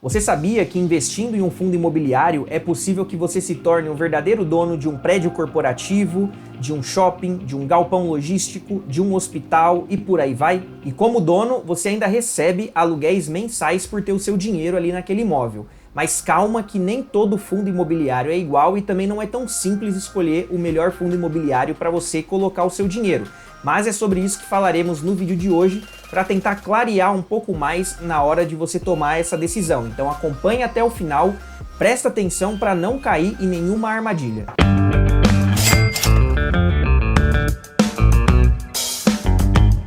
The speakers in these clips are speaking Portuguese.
Você sabia que investindo em um fundo imobiliário é possível que você se torne um verdadeiro dono de um prédio corporativo, de um shopping, de um galpão logístico, de um hospital e por aí vai? E como dono, você ainda recebe aluguéis mensais por ter o seu dinheiro ali naquele imóvel. Mas calma que nem todo fundo imobiliário é igual e também não é tão simples escolher o melhor fundo imobiliário para você colocar o seu dinheiro. Mas é sobre isso que falaremos no vídeo de hoje, para tentar clarear um pouco mais na hora de você tomar essa decisão. Então acompanhe até o final, presta atenção para não cair em nenhuma armadilha.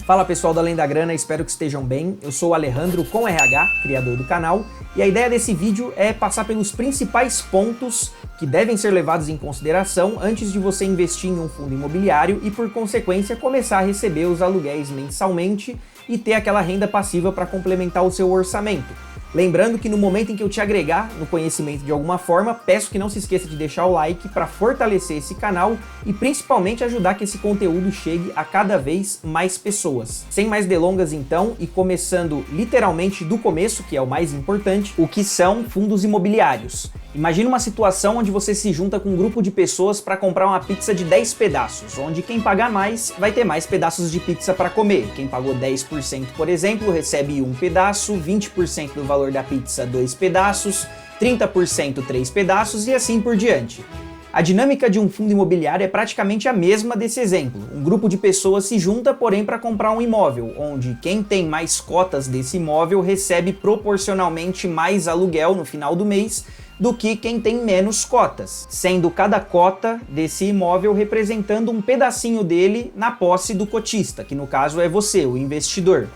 Fala pessoal do Além da Grana, espero que estejam bem. Eu sou o Alejandro com RH, criador do canal, e a ideia desse vídeo é passar pelos principais pontos que devem ser levados em consideração antes de você investir em um fundo imobiliário e, por consequência, começar a receber os aluguéis mensalmente e ter aquela renda passiva para complementar o seu orçamento. Lembrando que no momento em que eu te agregar no conhecimento de alguma forma, peço que não se esqueça de deixar o like para fortalecer esse canal e principalmente ajudar que esse conteúdo chegue a cada vez mais pessoas. Sem mais delongas então, e começando literalmente do começo, que é o mais importante, o que são fundos imobiliários. Imagina uma situação onde você se junta com um grupo de pessoas para comprar uma pizza de 10 pedaços, onde quem pagar mais vai ter mais pedaços de pizza para comer. Quem pagou 10%, por exemplo, recebe um pedaço, 20% do valor da pizza, 2 pedaços, 30%, 3 pedaços e assim por diante. A dinâmica de um fundo imobiliário é praticamente a mesma desse exemplo. Um grupo de pessoas se junta, porém, para comprar um imóvel, onde quem tem mais cotas desse imóvel recebe proporcionalmente mais aluguel no final do mês do que quem tem menos cotas, sendo cada cota desse imóvel representando um pedacinho dele na posse do cotista, que no caso é você, o investidor.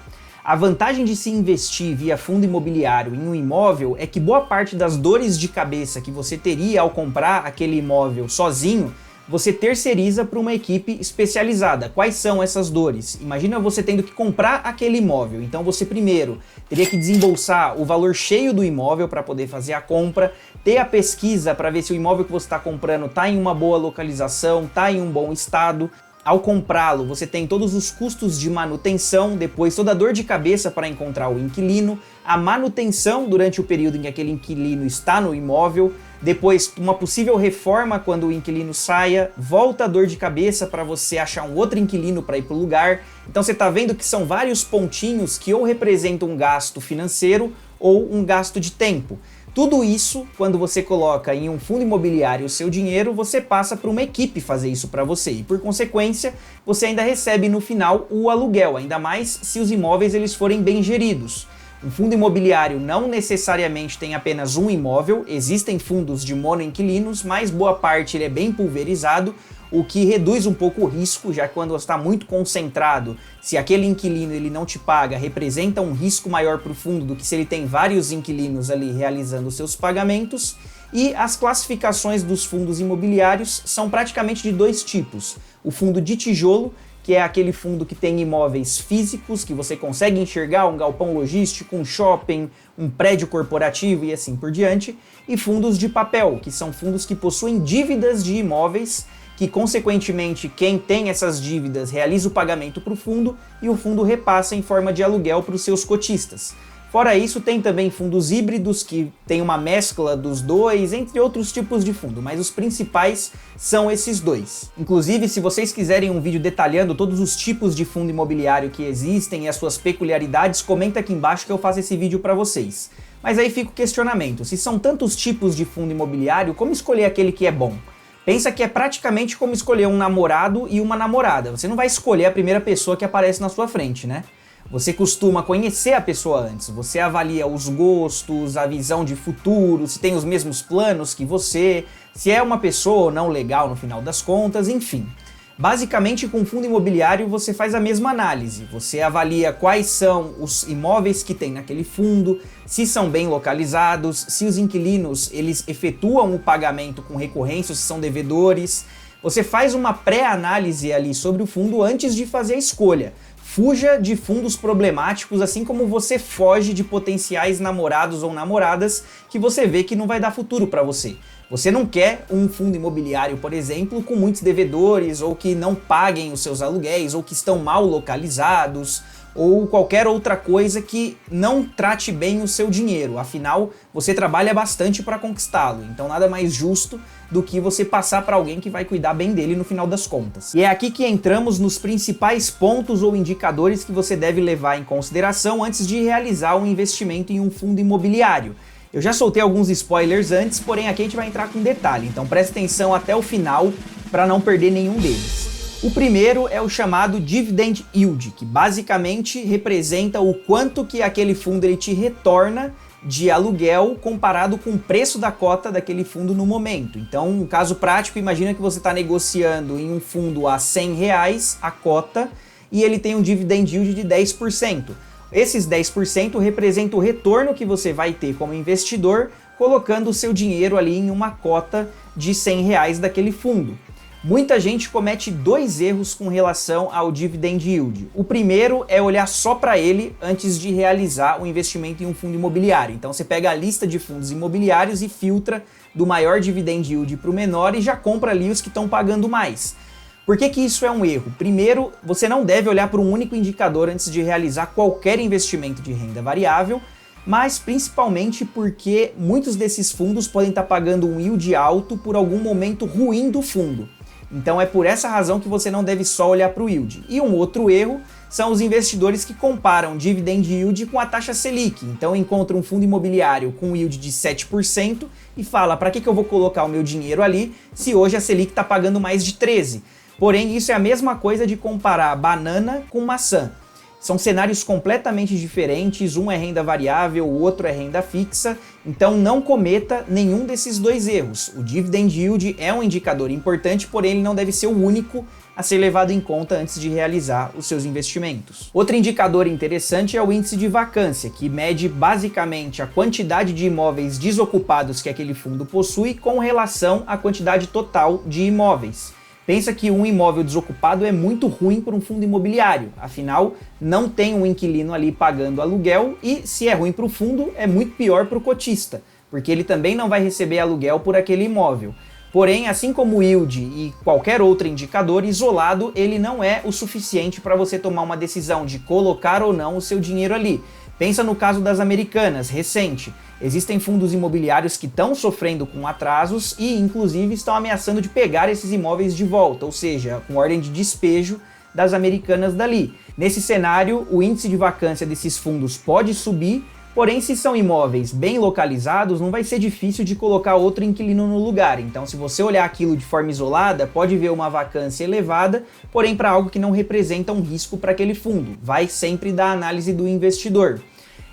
A vantagem de se investir via fundo imobiliário em um imóvel é que boa parte das dores de cabeça que você teria ao comprar aquele imóvel sozinho, você terceiriza para uma equipe especializada. Quais são essas dores? Imagina você tendo que comprar aquele imóvel, então você primeiro teria que desembolsar o valor cheio do imóvel para poder fazer a compra, ter a pesquisa para ver se o imóvel que você está comprando está em uma boa localização, está em um bom estado. Ao comprá-lo, você tem todos os custos de manutenção, depois toda a dor de cabeça para encontrar o inquilino, a manutenção durante o período em que aquele inquilino está no imóvel, depois uma possível reforma quando o inquilino saia, volta a dor de cabeça para você achar um outro inquilino para ir para o lugar. Então você está vendo que são vários pontinhos que ou representam um gasto financeiro ou um gasto de tempo. Tudo isso, quando você coloca em um fundo imobiliário o seu dinheiro, você passa para uma equipe fazer isso para você e, por consequência, você ainda recebe no final o aluguel, ainda mais se os imóveis eles forem bem geridos. Um fundo imobiliário não necessariamente tem apenas um imóvel, existem fundos de monoinquilinos, mas boa parte ele é bem pulverizado, o que reduz um pouco o risco, já que quando você está muito concentrado, se aquele inquilino ele não te paga, representa um risco maior para o fundo do que se ele tem vários inquilinos ali realizando os seus pagamentos. E as classificações dos fundos imobiliários são praticamente de dois tipos. O fundo de tijolo, que é aquele fundo que tem imóveis físicos, que você consegue enxergar, um galpão logístico, um shopping, um prédio corporativo e assim por diante. E fundos de papel, que são fundos que possuem dívidas de imóveis, que consequentemente quem tem essas dívidas realiza o pagamento para o fundo e o fundo repassa em forma de aluguel para os seus cotistas. Fora isso, tem também fundos híbridos que tem uma mescla dos dois, entre outros tipos de fundo, mas os principais são esses dois. Inclusive, se vocês quiserem um vídeo detalhando todos os tipos de fundo imobiliário que existem e as suas peculiaridades, comenta aqui embaixo que eu faço esse vídeo para vocês. Mas aí fica o questionamento, se são tantos tipos de fundo imobiliário, como escolher aquele que é bom? Pensa que é praticamente como escolher um namorado e uma namorada. Você não vai escolher a primeira pessoa que aparece na sua frente, né? Você costuma conhecer a pessoa antes, você avalia os gostos, a visão de futuro, se tem os mesmos planos que você, se é uma pessoa ou não legal no final das contas, enfim. Basicamente, com fundo imobiliário você faz a mesma análise, você avalia quais são os imóveis que tem naquele fundo, se são bem localizados, se os inquilinos eles efetuam o pagamento com recorrência, se são devedores. Você faz uma pré-análise ali sobre o fundo antes de fazer a escolha. Fuja de fundos problemáticos, assim como você foge de potenciais namorados ou namoradas que você vê que não vai dar futuro para você. Você não quer um fundo imobiliário, por exemplo, com muitos devedores ou que não paguem os seus aluguéis ou que estão mal localizados ou qualquer outra coisa que não trate bem o seu dinheiro. Afinal, você trabalha bastante para conquistá-lo, então nada mais justo do que você passar para alguém que vai cuidar bem dele no final das contas. E é aqui que entramos nos principais pontos ou indicadores que você deve levar em consideração antes de realizar um investimento em um fundo imobiliário. Eu já soltei alguns spoilers antes, porém aqui a gente vai entrar com detalhe, então preste atenção até o final para não perder nenhum deles. O primeiro é o chamado Dividend Yield, que basicamente representa o quanto que aquele fundo ele te retorna de aluguel comparado com o preço da cota daquele fundo no momento. Então, um caso prático, imagina que você está negociando em um fundo a R$100 a cota e ele tem um Dividend Yield de 10%. Esses 10% representam o retorno que você vai ter como investidor colocando o seu dinheiro ali em uma cota de R$100 daquele fundo. Muita gente comete dois erros com relação ao Dividend Yield. O primeiro é olhar só para ele antes de realizar o investimento em um fundo imobiliário. Então você pega a lista de fundos imobiliários e filtra do maior Dividend Yield para o menor e já compra ali os que estão pagando mais. Por que que isso é um erro? Primeiro, você não deve olhar para um único indicador antes de realizar qualquer investimento de renda variável, mas principalmente porque muitos desses fundos podem estar pagando um yield alto por algum momento ruim do fundo. Então é por essa razão que você não deve só olhar para o yield. E um outro erro são os investidores que comparam Dividend Yield com a taxa Selic. Então encontra um fundo imobiliário com um yield de 7% e fala, para que eu vou colocar o meu dinheiro ali se hoje a Selic está pagando mais de 13%? Porém, isso é a mesma coisa de comparar banana com maçã. São cenários completamente diferentes, um é renda variável, o outro é renda fixa, então não cometa nenhum desses dois erros. O Dividend Yield é um indicador importante, porém ele não deve ser o único a ser levado em conta antes de realizar os seus investimentos. Outro indicador interessante é o índice de vacância, que mede basicamente a quantidade de imóveis desocupados que aquele fundo possui com relação à quantidade total de imóveis. Pensa que um imóvel desocupado é muito ruim para um fundo imobiliário, afinal não tem um inquilino ali pagando aluguel e se é ruim para o fundo é muito pior para o cotista, porque ele também não vai receber aluguel por aquele imóvel. Porém, assim como o yield e qualquer outro indicador, isolado ele não é o suficiente para você tomar uma decisão de colocar ou não o seu dinheiro ali. Pensa no caso das Americanas, recente. Existem fundos imobiliários que estão sofrendo com atrasos e, inclusive, estão ameaçando de pegar esses imóveis de volta, ou seja, com ordem de despejo das Americanas dali. Nesse cenário, o índice de vacância desses fundos pode subir, porém, se são imóveis bem localizados, não vai ser difícil de colocar outro inquilino no lugar. Então, se você olhar aquilo de forma isolada, pode ver uma vacância elevada, porém para algo que não representa um risco para aquele fundo. Vai sempre da análise do investidor.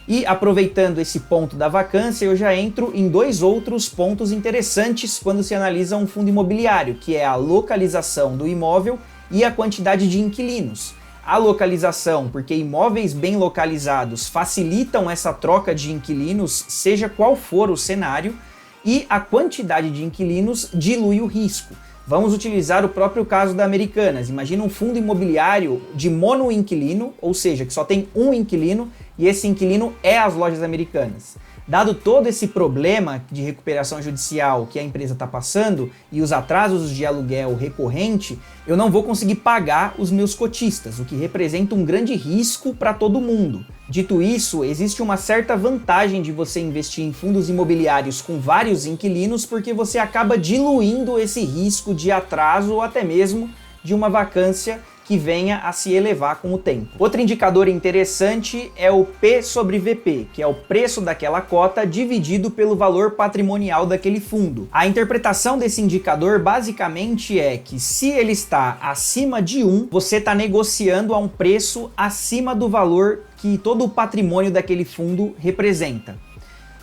E aproveitando esse ponto da vacância, eu já entro em dois outros pontos interessantes quando se analisa um fundo imobiliário, que é a localização do imóvel e a quantidade de inquilinos. A localização, porque imóveis bem localizados facilitam essa troca de inquilinos, seja qual for o cenário, e a quantidade de inquilinos dilui o risco. Vamos utilizar o próprio caso da Americanas. Imagina um fundo imobiliário de monoinquilino, ou seja, que só tem um inquilino e esse inquilino é as lojas Americanas. Dado todo esse problema de recuperação judicial que a empresa está passando e os atrasos de aluguel recorrente, eu não vou conseguir pagar os meus cotistas, o que representa um grande risco para todo mundo. Dito isso, existe uma certa vantagem de você investir em fundos imobiliários com vários inquilinos, porque você acaba diluindo esse risco de atraso ou até mesmo de uma vacância que venha a se elevar com o tempo. Outro indicador interessante é o P sobre VP, que é o preço daquela cota dividido pelo valor patrimonial daquele fundo. A interpretação desse indicador basicamente é que se ele está acima de 1, você está negociando a um preço acima do valor que todo o patrimônio daquele fundo representa.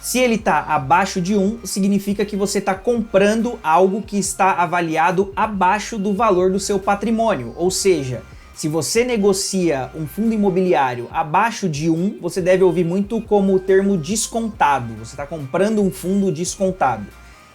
Se ele está abaixo de 1, significa que você está comprando algo que está avaliado abaixo do valor do seu patrimônio. Ou seja, se você negocia um fundo imobiliário abaixo de 1, você deve ouvir muito como o termo descontado. Você está comprando um fundo descontado.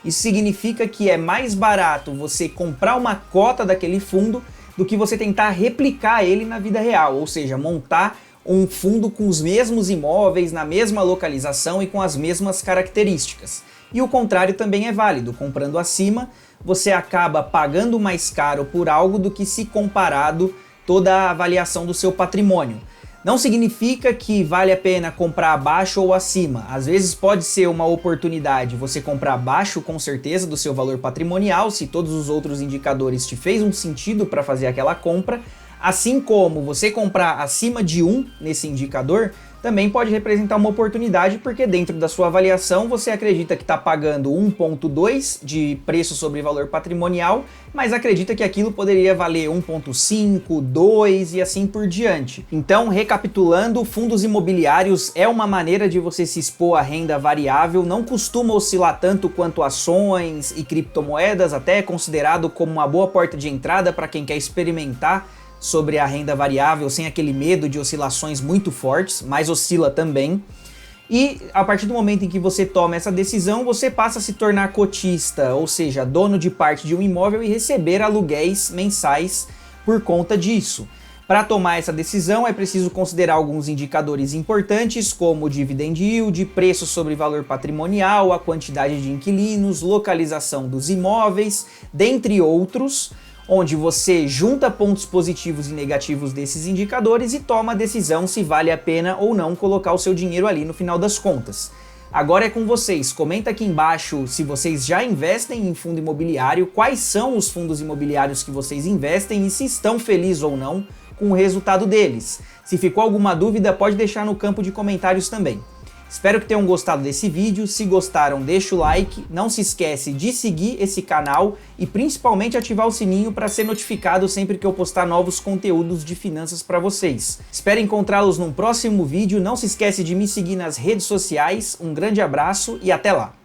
Isso significa que é mais barato você comprar uma cota daquele fundo do que você tentar replicar ele na vida real, ou seja, montar um fundo com os mesmos imóveis, na mesma localização e com as mesmas características. E o contrário também é válido. Comprando acima, você acaba pagando mais caro por algo do que se comparado toda a avaliação do seu patrimônio. Não significa que vale a pena comprar abaixo ou acima. Às vezes pode ser uma oportunidade você comprar abaixo, com certeza, do seu valor patrimonial, se todos os outros indicadores te fez um sentido para fazer aquela compra. Assim como você comprar acima de 1 nesse indicador, também pode representar uma oportunidade, porque dentro da sua avaliação você acredita que está pagando 1,2 de preço sobre valor patrimonial, mas acredita que aquilo poderia valer 1,5, 2 e assim por diante. Então, recapitulando, fundos imobiliários é uma maneira de você se expor à renda variável, não costuma oscilar tanto quanto ações e criptomoedas, até é considerado como uma boa porta de entrada para quem quer experimentar sobre a renda variável sem aquele medo de oscilações muito fortes, mas oscila também. E a partir do momento em que você toma essa decisão, você passa a se tornar cotista, ou seja, dono de parte de um imóvel e receber aluguéis mensais por conta disso. Para tomar essa decisão é preciso considerar alguns indicadores importantes, como o dividend yield, preço sobre valor patrimonial, a quantidade de inquilinos, localização dos imóveis, dentre outros, onde você junta pontos positivos e negativos desses indicadores e toma a decisão se vale a pena ou não colocar o seu dinheiro ali no final das contas. Agora é com vocês, comenta aqui embaixo se vocês já investem em fundo imobiliário, quais são os fundos imobiliários que vocês investem e se estão felizes ou não com o resultado deles. Se ficou alguma dúvida, pode deixar no campo de comentários também. Espero que tenham gostado desse vídeo, se gostaram deixa o like, não se esquece de seguir esse canal e principalmente ativar o sininho para ser notificado sempre que eu postar novos conteúdos de finanças para vocês. Espero encontrá-los num próximo vídeo, não se esquece de me seguir nas redes sociais, um grande abraço e até lá!